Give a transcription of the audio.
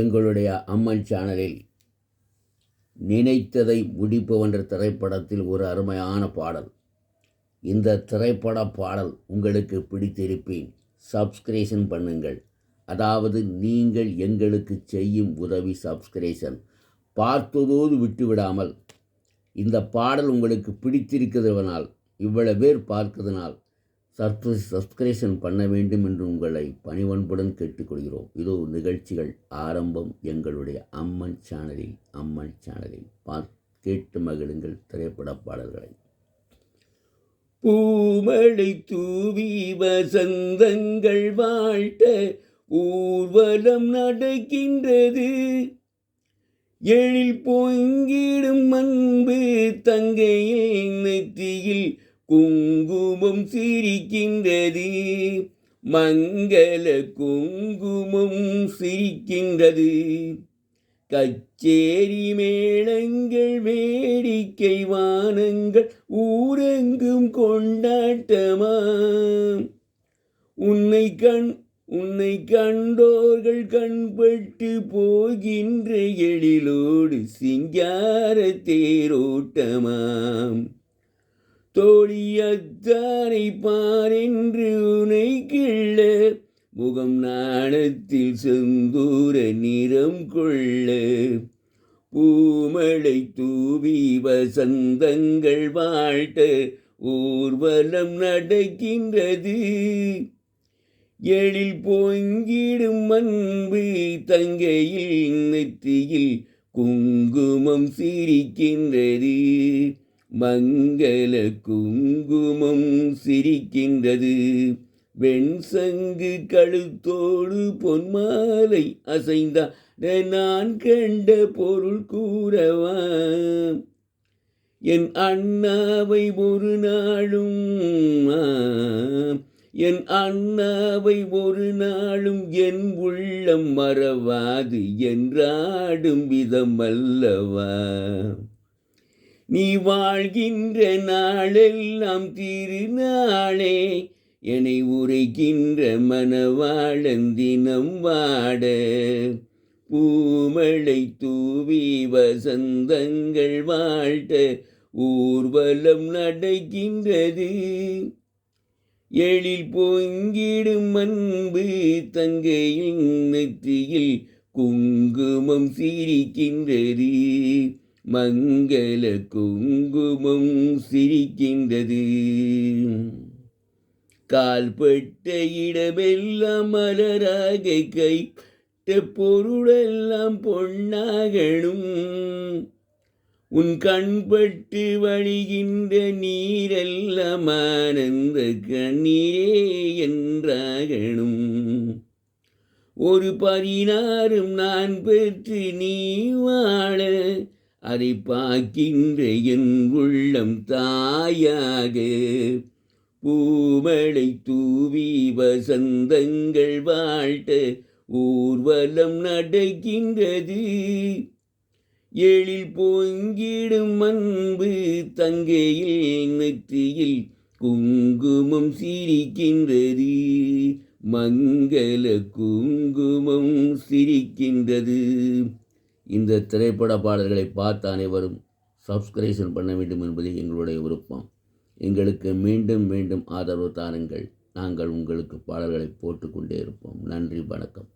எங்களுடைய அம்மன் சேனலில் நினைத்ததை முடிப்பவென்ற திரைப்படத்தில் ஒரு அருமையான பாடல். இந்த திரைப்பட பாடல் உங்களுக்கு பிடித்திருப்பேன், சப்ஸ்கிரைஷன் பண்ணுங்கள். அதாவது நீங்கள் எங்களுக்கு செய்யும் உதவி சப்ஸ்கிரைஷன். பார்த்ததோடு விட்டுவிடாமல் இந்த பாடல் உங்களுக்கு பிடித்திருக்கிறதுனால், இவ்வளவு பேர் பார்க்கிறதுனால் சப்ஸ்கிரைஷன் பண்ண வேண்டும் என்று உங்களை பணிவன்புடன் கேட்டுக்கொள்கிறோம். இதோ நிகழ்ச்சிகள் ஆரம்பம். எங்களுடைய அம்மன் சேனலில் கேட்டு மகிழுங்கள் திரைப்பட பாடல்களை. பூமழை தூவி வசந்தங்கள் வாழ்த்த ஊர்வலம் நடக்கின்றது. எழில் பொங்கிடும் அன்பு தங்கையின் நெற்றியில் குங்குமம் சிரிக்கின்றது. மங்கள குங்குமம் சிரிக்கின்றது. கச்சேரி மேளங்கள் வேடிக்கை வானங்கள் ஊரெங்கும் கொண்டாட்டமாம். உன்னை கண்டோர்கள் கண்பட்டு போகின்ற எழிலோடு சிங்கார தேரோட்டமாம். தோழியத்தாரை பாரென்று உனை கிள்ள முகம் நாணத்தில் செந்தூர நிறம் கொள்ள. பூமழை தூவி வசந்தங்கள் வாழ்த்த ஊர்வலம் நடக்கின்றது. எழில் பொங்கிடும் அன்பு தங்கையில் நெற்றியில் குங்குமம் சிரிக்கின்றது. மங்கள குங்குமம் சிரிக்கின்றது. வெண்சங்கு கழுத்தோடு பொன்மாலை அசைந்தாட நான் கண்ட பொருள் கூறவா. என் அண்ணாவை ஒரு நாளும் என் உள்ளம் மறவாது என்றாடும் விதம் அல்லவா. நீ வாழ்கின்ற நாளெல்லாம் திருநாளே, என்னை உரைக்கின்ற மனவாளன் தினம் வாட. பூமழை தூவி வசந்தங்கள் வாழ்த்த ஊர்வலம் நடக்கின்றது. எழில் பொங்கிடும் அன்பு தங்கையின் நெற்றியில் குங்குமம் சிரிக்கின்றது. மங்கள குங்குமம் சிரிக்கின்றது. கால்பட்ட இடமெல்லாம் மலராக, கைப்பட்ட பொருளெல்லாம் பொன்னாகணும். உன் கண்பட்டு வழிகின்ற நீரெல்லாம் ஆனந்த கண்ணீரே என்றாகணும். ஒரு 16 நான் பெற்று நீ வாழ, அதை பார்க்கின்ற என் உள்ளம் தாயாக. பூமழை தூவி வசந்தங்கள் வாழ்த்த ஊர்வலம் நடக்கின்றது. எழில் பொங்கிடும் அன்பு தங்கையில் நெற்றியில் குங்குமம் சிரிக்கின்றது. மங்கள குங்குமம் சிரிக்கின்றது. இந்த திரைப்பட பாடல்களை பார்த்த அனைவரும் சப்ஸ்கிரைஷன் பண்ண வேண்டும் என்பது எங்களுடைய விருப்பம். எங்களுக்கு மீண்டும் ஆதரவு தாருங்கள். நாங்கள் உங்களுக்கு பாடல்களை போட்டுக்கொண்டே இருப்போம். நன்றி, வணக்கம்.